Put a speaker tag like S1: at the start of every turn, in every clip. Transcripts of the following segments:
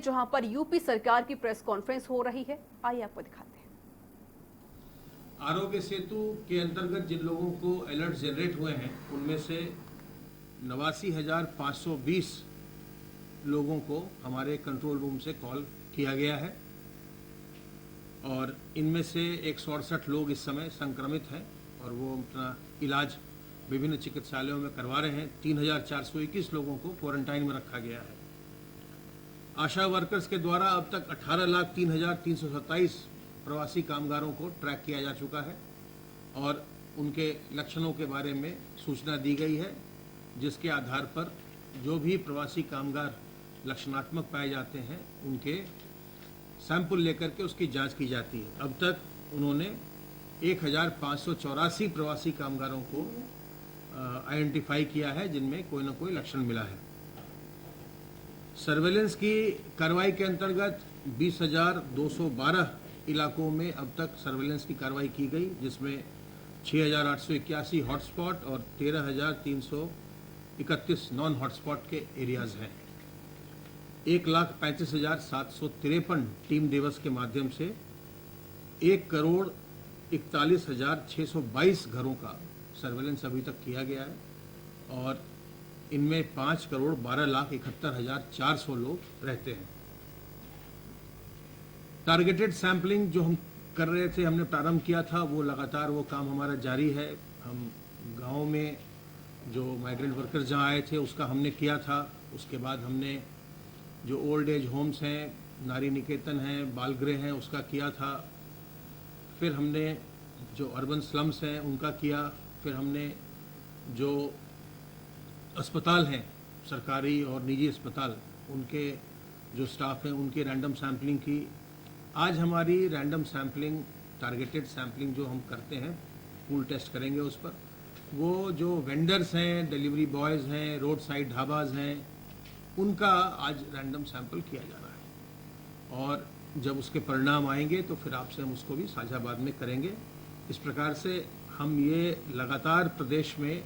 S1: जहां पर यूपी सरकार की प्रेस कॉन्फ्रेंस हो रही है। आइए आपको दिखाते हैं।
S2: आरोग्य सेतु के अंतर्गत जिन लोगों को अलर्ट जनरेट हुए हैं उनमें से 89,520 लोगों को हमारे कंट्रोल रूम से कॉल किया गया है और इनमें से 168 लोग इस समय संक्रमित हैं और वो अपना इलाज विभिन्न चिकित्सालयों में करवा रहे हैं। 3,421 लोगों को क्वारंटाइन में रखा गया है। आशा वर्कर्स के द्वारा अब तक 18,03,327 प्रवासी कामगारों को ट्रैक किया जा चुका है और उनके लक्षणों के बारे में सूचना दी गई है, जिसके आधार पर जो भी प्रवासी कामगार लक्षणात्मक पाए जाते हैं उनके सैंपल लेकर के उसकी जांच की जाती है। अब तक उन्होंने 1,584 प्रवासी कामगारों को आइडेंटिफाई किया है जिनमें कोई ना कोई लक्षण मिला है। सर्वेलेंस की कार्रवाई के अंतर्गत 20,212 इलाकों में अब तक सर्वेलेंस की कार्रवाई की गई, जिसमें 6,881 हॉटस्पॉट और 13,331 नॉन हॉटस्पॉट के एरियाज हैं। 1,35,753 टीम दिवस के माध्यम से 1,41,622 घरों का सर्वेलेंस अभी तक किया गया है और इनमें 5,12,71,400 लोग रहते हैं। टारगेटेड सैंपलिंग जो हम कर रहे थे, हमने प्रारंभ किया था, वो लगातार वो काम हमारा जारी है। हम गाँव में जो माइग्रेंट वर्कर्स जहाँ आए थे उसका हमने किया था। उसके बाद हमने जो ओल्ड एज होम्स हैं, नारी निकेतन हैं, बाल गृह हैं, उसका किया था। फिर हमने जो अर्बन स्लम्स हैं उनका किया। फिर हमने जो अस्पताल हैं, सरकारी और निजी अस्पताल, उनके जो स्टाफ हैं उनकी रैंडम सैम्पलिंग की। आज हमारी रैंडम सैम्पलिंग, टारगेटेड सैम्पलिंग जो हम करते हैं, पूल टेस्ट करेंगे उस पर, वो जो वेंडर्स हैं, डिलीवरी बॉयज़ हैं, रोड साइड ढाबाज हैं, उनका आज रैंडम सैंपल किया जा रहा है और जब उसके परिणाम आएंगे तो फिर आपसे हम उसको भी साझा बाद में करेंगे। इस प्रकार से हम ये लगातार प्रदेश में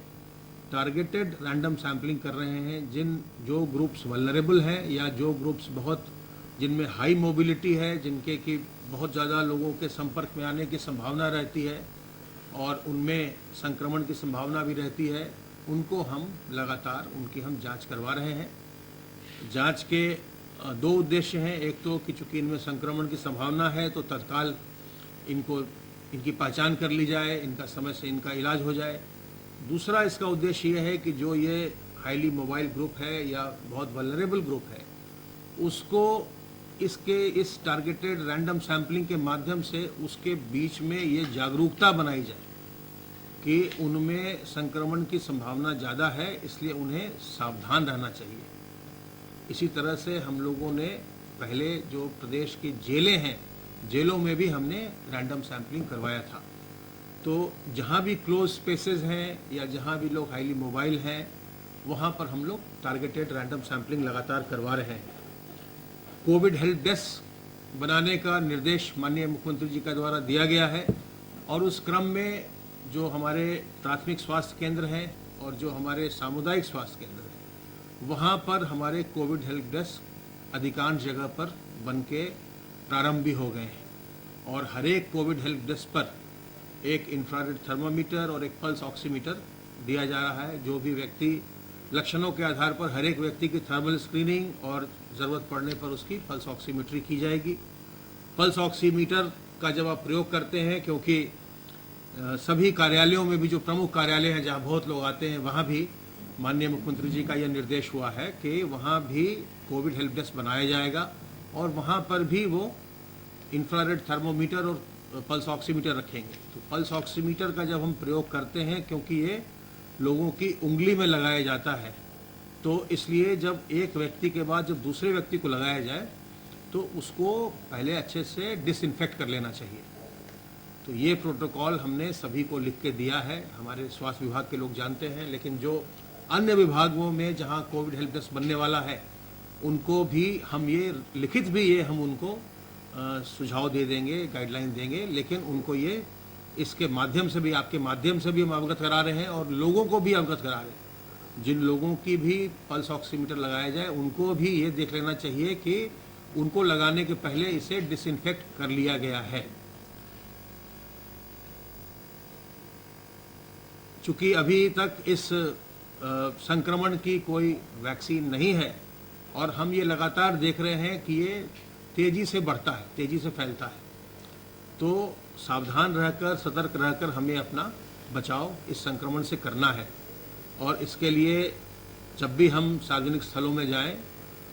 S2: टारगेटेड रैंडम सैम्पलिंग कर रहे हैं। जो ग्रुप्स वल्नरेबल हैं या जो ग्रुप्स जिनमें हाई मोबिलिटी है, जिनके कि बहुत ज़्यादा लोगों के संपर्क में आने की संभावना रहती है और उनमें संक्रमण की संभावना भी रहती है, उनको हम लगातार उनकी हम जांच करवा रहे हैं। जांच के दो उद्देश्य हैं। एक तो कि चूँकि इनमें संक्रमण की संभावना है तो तत्काल इनकी पहचान कर ली जाए, इनका समय से इनका इलाज हो जाए। दूसरा इसका उद्देश्य ये है कि जो ये हाईली मोबाइल ग्रुप है या बहुत वल्नरेबल ग्रुप है, उसको इस टारगेटेड रैंडम सैम्पलिंग के माध्यम से उसके बीच में ये जागरूकता बनाई जाए कि उनमें संक्रमण की संभावना ज़्यादा है, इसलिए उन्हें सावधान रहना चाहिए। इसी तरह से हम लोगों ने पहले जो प्रदेश की जेलें हैं, जेलों में भी हमने रैंडम सैम्पलिंग करवाया था। तो जहाँ भी क्लोज स्पेसेस हैं या जहाँ भी लोग हाईली मोबाइल हैं, वहाँ पर हम लोग टारगेटेड रैंडम सैम्पलिंग लगातार करवा रहे हैं। कोविड हेल्प डेस्क बनाने का निर्देश माननीय मुख्यमंत्री जी का द्वारा दिया गया है और उस क्रम में जो हमारे प्राथमिक स्वास्थ्य केंद्र हैं और जो हमारे सामुदायिक स्वास्थ्य केंद्र हैं, वहाँ पर हमारे कोविड हेल्प डेस्क अधिकांश जगह पर बन के प्रारंभ भी हो गए हैं और हर एक कोविड हेल्प डेस्क पर एक इंफ्रारेड थर्मामीटर और एक पल्स ऑक्सीमीटर दिया जा रहा है। जो भी व्यक्ति लक्षणों के आधार पर हर एक व्यक्ति की थर्मल स्क्रीनिंग और ज़रूरत पड़ने पर उसकी पल्स ऑक्सीमीट्री की जाएगी। पल्स ऑक्सीमीटर का जब आप प्रयोग करते हैं, क्योंकि सभी कार्यालयों में भी जो प्रमुख कार्यालय हैं जहाँ बहुत लोग आते हैं, वहाँ भी माननीय मुख्यमंत्री जी का यह निर्देश हुआ है कि वहाँ भी कोविड हेल्प डेस्क बनाया जाएगा और वहाँ पर भी वो इंफ्रारेड थर्मोमीटर और पल्स ऑक्सीमीटर रखेंगे। तो पल्स ऑक्सीमीटर का जब हम प्रयोग करते हैं, क्योंकि ये लोगों की उंगली में लगाया जाता है, तो इसलिए जब एक व्यक्ति के बाद जब दूसरे व्यक्ति को लगाया जाए तो उसको पहले अच्छे से डिसइंफेक्ट कर लेना चाहिए। तो ये प्रोटोकॉल हमने सभी को लिख के दिया है। हमारे स्वास्थ्य विभाग के लोग जानते हैं, लेकिन जो अन्य विभागों में जहाँ कोविड हेल्प डेस्क बनने वाला है, उनको भी हम ये लिखित भी ये हम उनको सुझाव दे देंगे, गाइडलाइन देंगे, लेकिन उनको ये इसके माध्यम से भी, आपके माध्यम से भी हम अवगत करा रहे हैं और लोगों को भी अवगत करा रहे हैं। जिन लोगों की भी पल्स ऑक्सीमीटर लगाया जाए, उनको भी ये देख लेना चाहिए कि उनको लगाने के पहले इसे डिसइंफेक्ट कर लिया गया है। चूंकि अभी तक इस संक्रमण की कोई वैक्सीन नहीं है और हम ये लगातार देख रहे हैं कि ये तेजी से बढ़ता है, तेजी से फैलता है, तो सावधान रहकर, सतर्क रहकर हमें अपना बचाव इस संक्रमण से करना है। और इसके लिए जब भी हम सार्वजनिक स्थलों में जाएं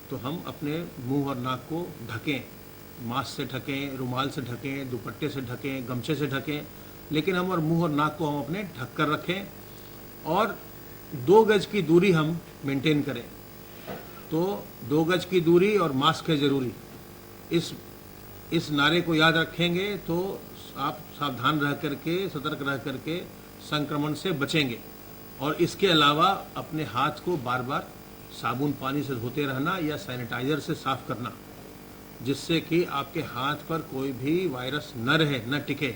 S2: तो हम अपने मुंह और नाक को ढकें, मास्क से ढकें, रुमाल से ढकें, दुपट्टे से ढकें, गमछे से ढकें, लेकिन हम और मुंह और नाक को हम अपने ढक कर रखें और 2 गज की दूरी हम मेंटेन करें। तो 2 गज की दूरी और मास्क है ज़रूरी। इस नारे को याद रखेंगे तो आप सावधान रह करके, सतर्क रह करके संक्रमण से बचेंगे। और इसके अलावा अपने हाथ को बार बार साबुन पानी से धोते रहना या सैनिटाइजर से साफ करना, जिससे कि आपके हाथ पर कोई भी वायरस न रहे, न टिके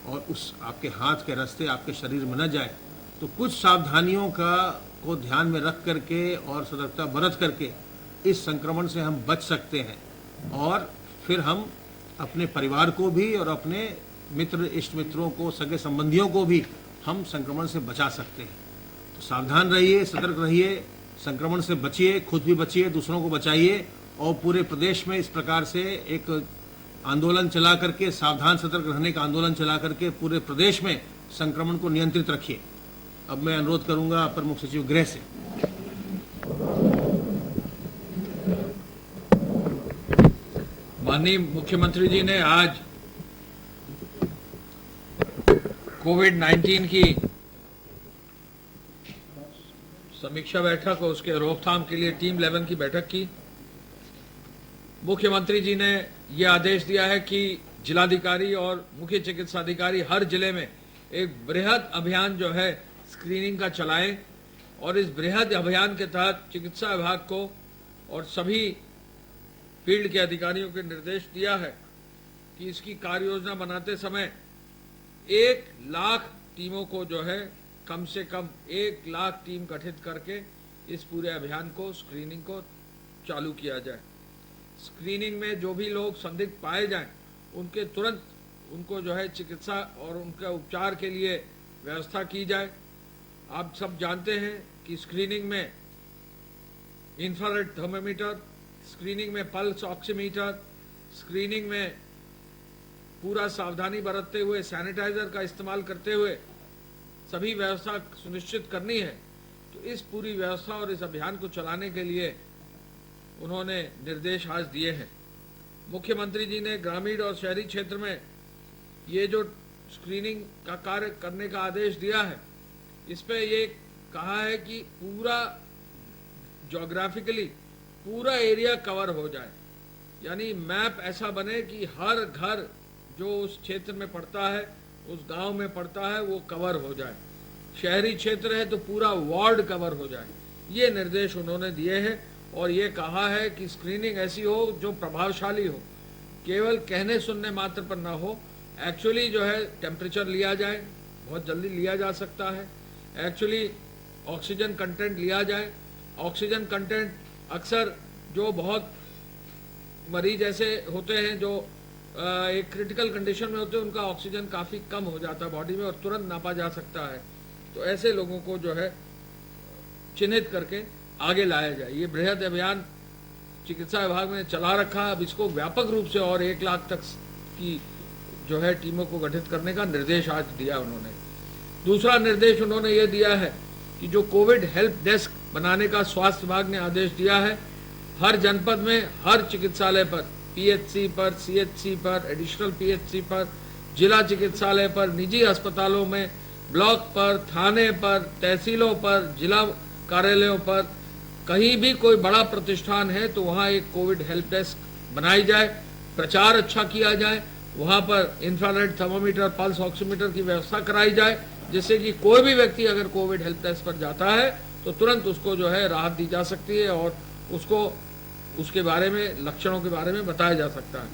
S2: और उस आपके हाथ के रास्ते आपके शरीर में न जाए। तो कुछ सावधानियों को ध्यान में रख करके और सतर्कता बरत करके इस संक्रमण से हम बच सकते हैं और फिर हम अपने परिवार को भी और अपने मित्र, इष्ट मित्रों को, सगे संबंधियों को भी हम संक्रमण से बचा सकते हैं। तो सावधान रहिए, सतर्क रहिए, संक्रमण से बचिए, खुद भी बचिए, दूसरों को बचाइए और पूरे प्रदेश में इस प्रकार से एक आंदोलन चला करके, सावधान सतर्क रहने का आंदोलन चला करके पूरे प्रदेश में संक्रमण को नियंत्रित रखिए। अब मैं अनुरोध करूंगा अपर मुख्य सचिव गृह से।
S3: माननीय मुख्यमंत्री जी ने आज कोविड-19 की समीक्षा बैठक और उसके रोकथाम के लिए टीम 11 की बैठक की। मुख्यमंत्री जी ने यह आदेश दिया है कि जिलाधिकारी और मुख्य चिकित्सा अधिकारी हर जिले में एक बृहद अभियान जो है स्क्रीनिंग का चलाएं और इस बृहद अभियान के तहत चिकित्सा विभाग को और सभी फील्ड के अधिकारियों को निर्देश दिया है कि इसकी कार्य योजना बनाते समय 1 लाख टीमों को जो है कम से कम 1 लाख टीम गठित करके इस पूरे अभियान को, स्क्रीनिंग को चालू किया जाए। स्क्रीनिंग में जो भी लोग संदिग्ध पाए जाएं उनके तुरंत उनको जो है चिकित्सा और उनके उपचार के लिए व्यवस्था की जाए। आप सब जानते हैं कि स्क्रीनिंग में इंफ्रारेड थर्मामीटर, स्क्रीनिंग में पल्स ऑक्सीमीटर, स्क्रीनिंग में पूरा सावधानी बरतते हुए सैनिटाइजर का इस्तेमाल करते हुए सभी व्यवस्था सुनिश्चित करनी है। तो इस पूरी व्यवस्था और इस अभियान को चलाने के लिए उन्होंने निर्देश आज दिए हैं। मुख्यमंत्री जी ने ग्रामीण और शहरी क्षेत्र में ये जो स्क्रीनिंग का कार्य करने का आदेश दिया है, इस पे ये कहा है कि पूरा ज्योग्राफिकली पूरा एरिया कवर हो जाए, यानी मैप ऐसा बने कि हर घर जो उस क्षेत्र में पड़ता है, उस गांव में पड़ता है, वो कवर हो जाए। शहरी क्षेत्र है तो पूरा वार्ड कवर हो जाए। ये निर्देश उन्होंने दिए हैं और ये कहा है कि स्क्रीनिंग ऐसी हो जो प्रभावशाली हो, केवल कहने सुनने मात्र पर ना हो। एक्चुअली जो है टेम्परेचर लिया जाए, बहुत जल्दी लिया जा सकता है। एक्चुअली ऑक्सीजन कंटेंट लिया जाए। ऑक्सीजन कंटेंट अक्सर जो बहुत मरीज ऐसे होते हैं जो एक क्रिटिकल कंडीशन में होते हैं, उनका ऑक्सीजन काफ़ी कम हो जाता है बॉडी में और तुरंत नापा जा सकता है। तो ऐसे लोगों को जो है चिन्हित करके आगे लाया जाए। ये बृहद अभियान चिकित्सा विभाग ने चला रखा। अब इसको व्यापक रूप से और 1 लाख तक की जो है टीमों को गठित करने का निर्देश आज दिया उन्होंने। दूसरा निर्देश उन्होंने ये दिया है कि जो कोविड हेल्प डेस्क बनाने का स्वास्थ्य विभाग ने आदेश दिया है, हर जनपद में हर चिकित्सालय पर, पीएचसी पर, सीएचसी पर, एडिशनल पीएचसी पर, जिला चिकित्सालय पर, निजी अस्पतालों में, ब्लॉक पर, थाने पर, तहसीलों पर, जिला कार्यालयों पर, कहीं भी कोई बड़ा प्रतिष्ठान है तो वहाँ एक कोविड हेल्प डेस्क बनाई जाए, प्रचार अच्छा किया जाए, वहाँ पर इंफ्रारेड थर्मामीटर, पल्स ऑक्सीमीटर की व्यवस्था कराई जाए, जिससे कि कोई भी व्यक्ति अगर कोविड हेल्प डेस्क पर जाता है तो तुरंत उसको जो है राहत दी जा सकती है और उसको उसके बारे में, लक्षणों के बारे में बताया जा सकता है।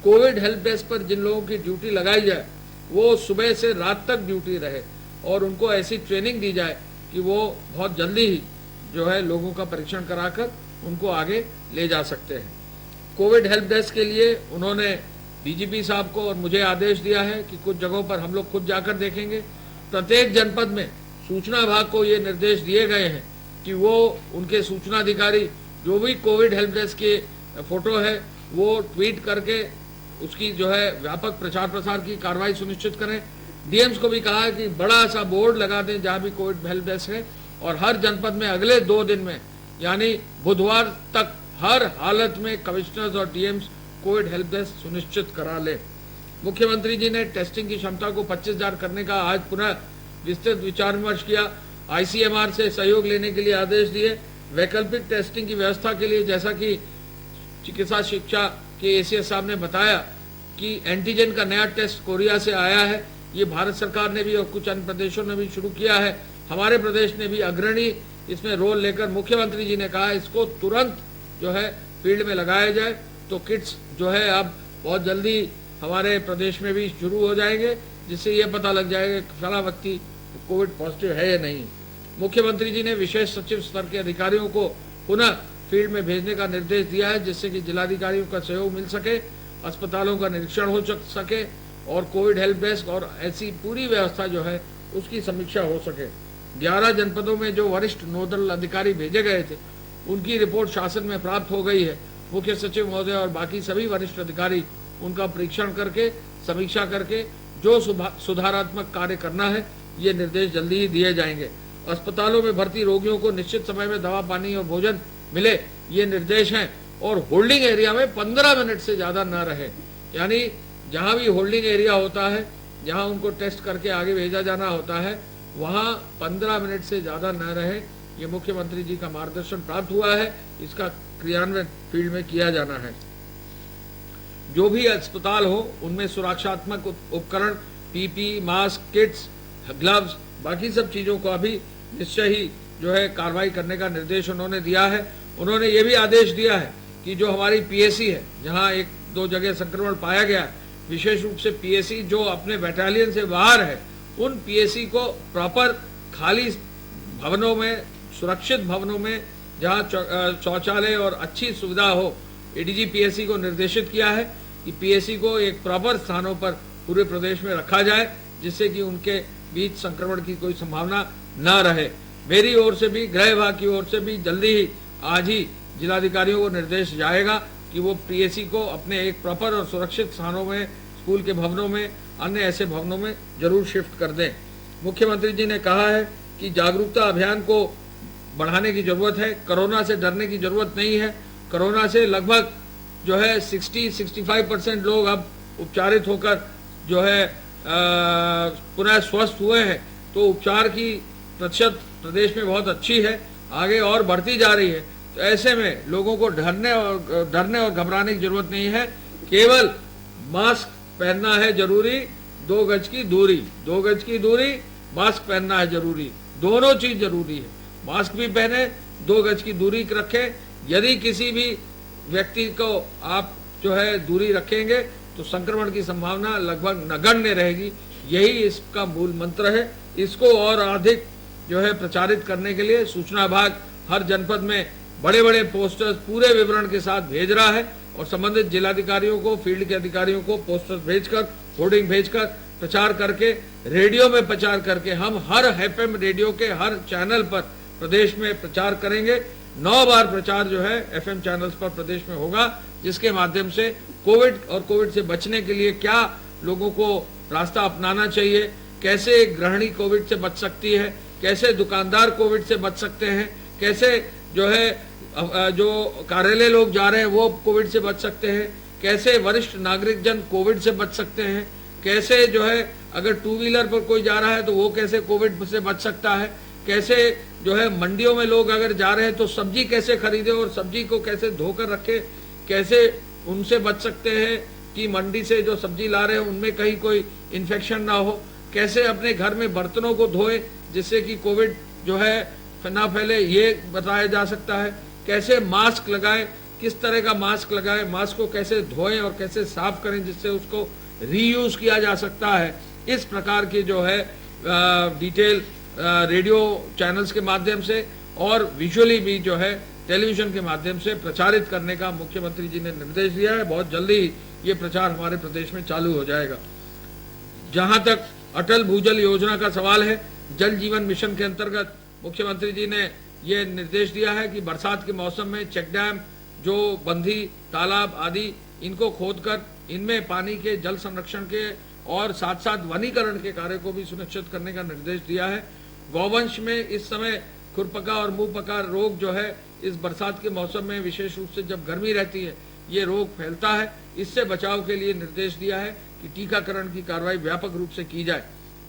S3: कोविड हेल्प डेस्क पर जिन लोगों की ड्यूटी लगाई जाए वो सुबह से रात तक ड्यूटी रहे और उनको ऐसी ट्रेनिंग दी जाए कि वो बहुत जल्दी ही जो है लोगों का परीक्षण कराकर उनको आगे ले जा सकते हैं। कोविड हेल्प डेस्क के लिए उन्होंने डीजीपी साहब को और मुझे आदेश दिया है कि कुछ जगहों पर हम लोग खुद जाकर देखेंगे। प्रत्येक जनपद में सूचना विभाग को ये निर्देश दिए गए हैं कि वो उनके सूचना अधिकारी जो भी कोविड हेल्प डेस्क के फोटो है वो ट्वीट करके उसकी जो है व्यापक प्रचार प्रसार की कार्रवाई सुनिश्चित करें। डीएम्स को भी कहा है कि बड़ा सा बोर्ड लगा दें जहां भी कोविड हेल्प डेस्क है, और हर जनपद में अगले 2 दिन में यानी बुधवार तक हर हालत में कमिश्नर्स और डीएम्स कोविड हेल्प डेस्क सुनिश्चित करा ले। मुख्यमंत्री जी ने टेस्टिंग की क्षमता को 25,000 करने का आज पुनः विस्तृत विचार विमर्श किया। आईसीएमआर से सहयोग लेने के लिए आदेश दिए। वैकल्पिक टेस्टिंग की व्यवस्था के लिए जैसा कि चिकित्सा शिक्षा के एसीएस साहब ने बताया कि एंटीजन का नया टेस्ट कोरिया से आया है। ये भारत सरकार ने भी और कुछ अन्य प्रदेशों ने भी शुरू किया है। हमारे प्रदेश ने भी अग्रणी इसमें रोल लेकर मुख्यमंत्री जी ने कहा इसको तुरंत जो है फील्ड में लगाया जाए। तो किट्स जो है अब बहुत जल्दी हमारे प्रदेश में भी शुरू हो जाएंगे, जिससे ये पता लग जाएगा कि फला व्यक्ति कोविड पॉजिटिव है या नहीं। मुख्यमंत्री जी ने विशेष सचिव स्तर के अधिकारियों को पुनः फील्ड में भेजने का निर्देश दिया है, जिससे कि जिलाधिकारियों का सहयोग मिल सके, अस्पतालों का निरीक्षण हो सके और कोविड हेल्प डेस्क और ऐसी पूरी व्यवस्था जो है उसकी समीक्षा हो सके। 11 जनपदों में जो वरिष्ठ नोडल अधिकारी भेजे गए थे उनकी रिपोर्ट शासन में प्राप्त हो गई है। मुख्य सचिव महोदय और बाकी सभी वरिष्ठ अधिकारी उनका परीक्षण करके समीक्षा करके जो सुधारात्मक कार्य करना है ये निर्देश जल्दी ही दिए जाएंगे। अस्पतालों में भर्ती रोगियों को निश्चित समय में दवा पानी और भोजन मिले ये निर्देश हैं, और होल्डिंग एरिया में 15 मिनट से ज्यादा न रहे, यानी जहां भी होल्डिंग एरिया होता है जहां उनको टेस्ट करके आगे भेजा जाना होता है वहां 15 मिनट से ज्यादा न रहे। ये मुख्यमंत्री जी का मार्गदर्शन प्राप्त हुआ है, इसका क्रियान्वयन फील्ड में किया जाना है। जो भी अस्पताल हो उनमें सुरक्षात्मक उपकरण पीपी, मास्क, किट्स, ग्लव्स, बाकी सब चीजों को अभी निश्चय ही जो है कार्रवाई करने का निर्देश उन्होंने दिया है। उन्होंने ये भी आदेश दिया है कि जो हमारी पीएसी है जहां 1-2 जगह संक्रमण पाया गया, विशेष रूप से पीएसी जो अपने बैटालियन से बाहर है, उन पीएसी को प्रॉपर खाली भवनों में, सुरक्षित भवनों में जहां शौचालय और अच्छी सुविधा हो, एडीजी पीएसी को निर्देशित किया है कि पीएसी को एक प्रॉपर स्थानों पर पूरे प्रदेश में रखा जाए, जिससे कि उनके बीच संक्रमण की कोई संभावना न रहे। मेरी ओर से भी, गृह विभाग की ओर से भी जल्दी ही आज ही जिलाधिकारियों को निर्देश जाएगा कि वो पीएसी को अपने एक प्रॉपर और सुरक्षित स्थानों में, स्कूल के भवनों में, अन्य ऐसे भवनों में जरूर शिफ्ट कर दें। मुख्यमंत्री जी ने कहा है कि जागरूकता अभियान को बढ़ाने की जरूरत है। कोरोना से डरने की जरूरत नहीं है। कोरोना से लगभग जो है 60-65% लोग अब उपचारित होकर जो है पुनः स्वस्थ हुए हैं। तो उपचार की प्रतिशत प्रदेश में बहुत अच्छी है, आगे और बढ़ती जा रही है। तो ऐसे में लोगों को डरने और घबराने की जरूरत नहीं है। केवल मास्क पहनना है जरूरी, 2 गज की दूरी, मास्क पहनना है जरूरी, दोनों चीज जरूरी है। मास्क भी पहने, 2 गज की दूरी रखें। यदि किसी भी व्यक्ति को आप जो है दूरी रखेंगे तो संक्रमण की संभावना लगभग नगण्य रहेगी। यही इसका मूल मंत्र है। इसको और अधिक जो है प्रचारित करने के लिए सूचना विभाग हर जनपद में बड़े-बड़े पोस्टर्स पूरे विवरण के साथ भेज रहा है, और संबंधित जिलाधिकारियों को, फील्ड के अधिकारियों को पोस्टर्स भेजकर, होर्डिंग भेजकर प्रचार करके, रेडियो में प्रचार करके, हम हर एफएम रेडियो के हर चैनल पर प्रदेश में प्रचार करेंगे। 9 बार प्रचार जो है एफएम चैनल्स पर प्रदेश में होगा, जिसके माध्यम से कोविड और कोविड से बचने के लिए क्या लोगों को रास्ता अपनाना चाहिए, कैसे गृहिणी कोविड से बच सकती है, कैसे दुकानदार कोविड से बच सकते हैं, कैसे जो है जो कार्यालय लोग जा रहे हैं वो कोविड से बच सकते हैं, कैसे वरिष्ठ नागरिक जन कोविड से बच सकते हैं, कैसे जो है अगर 2 व्हीलर पर कोई जा रहा है तो वो कैसे कोविड से बच सकता है, कैसे जो है मंडियों में लोग अगर जा रहे हैं तो सब्जी कैसे खरीदे और सब्जी को कैसे धोकर रखे, कैसे उनसे बच सकते हैं कि मंडी से जो सब्जी ला रहे हैं उनमें कहीं कोई इन्फेक्शन ना हो, कैसे अपने घर में बर्तनों को धोए जिससे कि कोविड जो है ना फैले, ये बताया जा सकता है। कैसे मास्क लगाएं, किस तरह का मास्क लगाएं, मास्क को कैसे धोएं और कैसे साफ करें जिससे उसको रीयूज किया जा सकता है। इस प्रकार की जो है डिटेल रेडियो चैनल्स के माध्यम से और विजुअली भी जो है टेलीविजन के माध्यम से प्रचारित करने का मुख्यमंत्री जी ने निर्देश दिया है। बहुत जल्दी ही ये प्रचार हमारे प्रदेश में चालू हो जाएगा। जहां तक अटल भूजल योजना का सवाल है, जल जीवन मिशन के अंतर्गत मुख्यमंत्री जी ने ये निर्देश दिया है कि बरसात के मौसम में चेक डैम, जो बंधी, तालाब आदि, इनको खोदकर इनमें पानी के जल संरक्षण के और साथ साथ वनीकरण के कार्य को भी सुनिश्चित करने का निर्देश दिया है। गौवंश में इस समय खुरपका और मुंह पका रोग जो है, इस बरसात के मौसम में विशेष रूप से जब गर्मी रहती है ये रोग फैलता है। इससे बचाव के लिए निर्देश दिया है कि टीकाकरण की कार्रवाई व्यापक रूप से की जाए।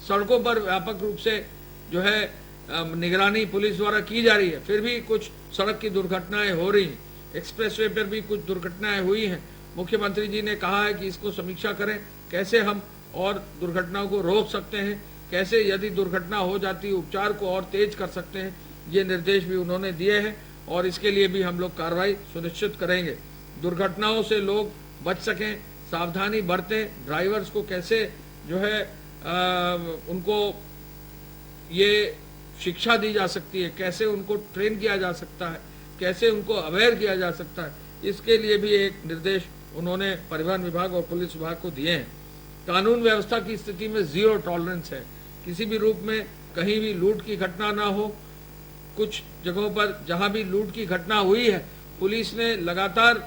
S3: सड़कों पर व्यापक रूप से जो है निगरानी पुलिस द्वारा की जा रही है, फिर भी कुछ सड़क की दुर्घटनाएं हो रही हैं। एक्सप्रेसवे पर भी कुछ दुर्घटनाएं हुई हैं। मुख्यमंत्री जी ने कहा है कि इसको समीक्षा करें, कैसे हम और दुर्घटनाओं को रोक सकते हैं, कैसे यदि दुर्घटना हो जाती उपचार को और तेज कर सकते हैं, ये निर्देश भी उन्होंने दिए हैं और इसके लिए भी हम लोग कार्रवाई सुनिश्चित करेंगे। दुर्घटनाओं से लोग बच सकें, सावधानी बरतें, ड्राइवर्स को कैसे जो है उनको ये शिक्षा दी जा सकती है, कैसे उनको ट्रेन किया जा सकता है, कैसे उनको अवेयर किया जा सकता है, इसके लिए भी एक निर्देश उन्होंने परिवहन विभाग और पुलिस विभाग को दिए हैं। कानून व्यवस्था की स्थिति में जीरो टॉलरेंस है, किसी भी रूप में कहीं भी लूट की घटना ना हो। कुछ जगहों पर जहां भी लूट की घटना हुई है, पुलिस ने लगातार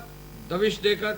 S3: दबिश देकर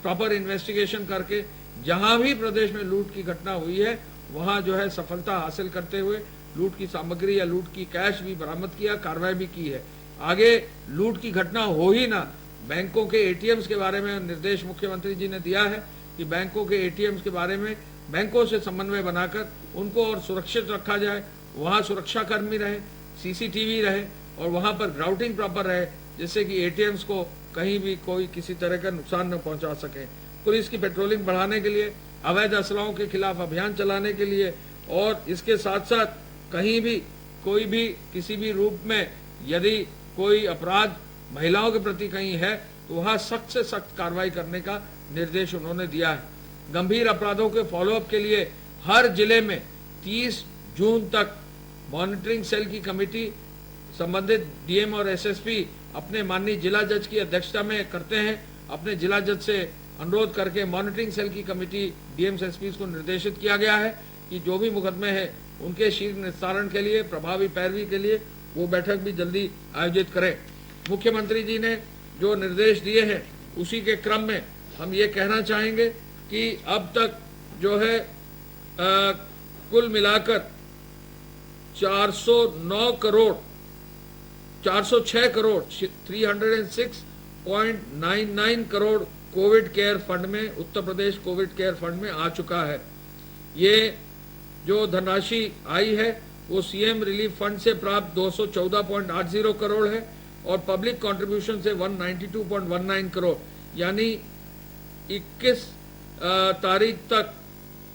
S3: प्रॉपर इन्वेस्टिगेशन करके जहां भी प्रदेश में लूट की घटना हुई है वहां जो है सफलता हासिल करते हुए लूट की सामग्री या लूट की कैश भी बरामद किया, कार्रवाई भी की है। आगे लूट की घटना हो ही ना, बैंकों के एटीएम्स के बारे में निर्देश मुख्यमंत्री जी ने दिया है कि बैंकों के एटीएम्स के बारे में बैंकों से समन्वय बनाकर उनको और सुरक्षित रखा जाए, वहां सुरक्षा कर्मी रहे, सीसीटीवी रहे और वहां पर ग्राउटिंग प्रॉपर रहे, जिससे कि एटीएम्स को कहीं भी कोई किसी तरह का नुकसान न पहुंचा सके। पुलिस की पेट्रोलिंग बढ़ाने के लिए, अवैध असलाहों के खिलाफ अभियान चलाने के लिए और इसके साथ साथ कहीं भी कोई भी किसी भी रूप में यदि कोई अपराध महिलाओं के प्रति कहीं है तो वहां सख्त से सख्त कार्रवाई करने का निर्देश उन्होंने दिया है। गंभीर अपराधों के फॉलोअप के लिए हर जिले में 30 जून तक मॉनिटरिंग सेल की कमेटी संबंधित डीएम और एसएसपी अपने माननीय जिला जज की अध्यक्षता में करते हैं। अपने जिला जज से अनुरोध करके मॉनिटरिंग सेल की कमेटी डीएम एसपी को निर्देशित किया गया है कि जो भी मुकदमे हैं उनके शीघ्र निस्तारण के लिए, प्रभावी पैरवी के लिए वो बैठक भी जल्दी आयोजित करें। मुख्यमंत्री जी ने जो निर्देश दिए हैं उसी के क्रम में हम ये कहना चाहेंगे कि अब तक जो है कुल मिलाकर 406 crore 306.99 crore Covid care fund में, Uttar Pradesh Covid care fund में आ चुका है। ये जो धनराशि आई है वो सीएम रिलीफ फंड से प्राप्त 214.80 करोड़ है और पब्लिक कंट्रीब्यूशन से 192.19 करोड़, यानी 21 तारीख तक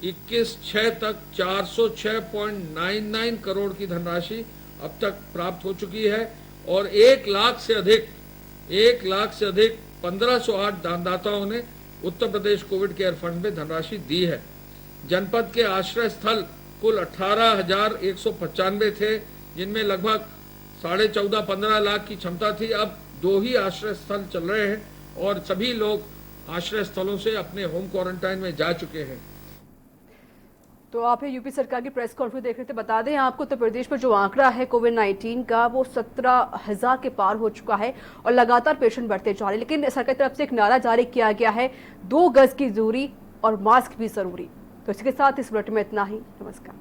S3: 21/6 तक 406.99 करोड़ की धनराशि अब तक प्राप्त हो चुकी है और 1 लाख से अधिक 1508 दानदाताओं ने Uttar Pradesh Covid care fund में धनराशि दी है। जनपद के आश्रय स्थल कुल 18,195 थे, जिनमें लगभग 14.5-15 लाख की क्षमता थी। अब 2 ही आश्रय स्थल चल रहे हैं और सभी लोग आश्रय स्थलों से अपने होम क्वारंटाइन में जा चुके हैं।
S1: तो आप ये यूपी सरकार की प्रेस कॉन्फ्रेंस देख रहे थे। बता दें आपको उत्तर प्रदेश में जो आंकड़ा है कोविड-19 का वो 17,000 के पार हो चुका है और लगातार पेशेंट बढ़ते जा रहे हैं। लेकिन सरकार की तरफ से एक नारा जारी किया गया है, 2 गज की दूरी और मास्क भी जरूरी। तो इसके साथ इस बुलेटिन में इतना ही। नमस्कार।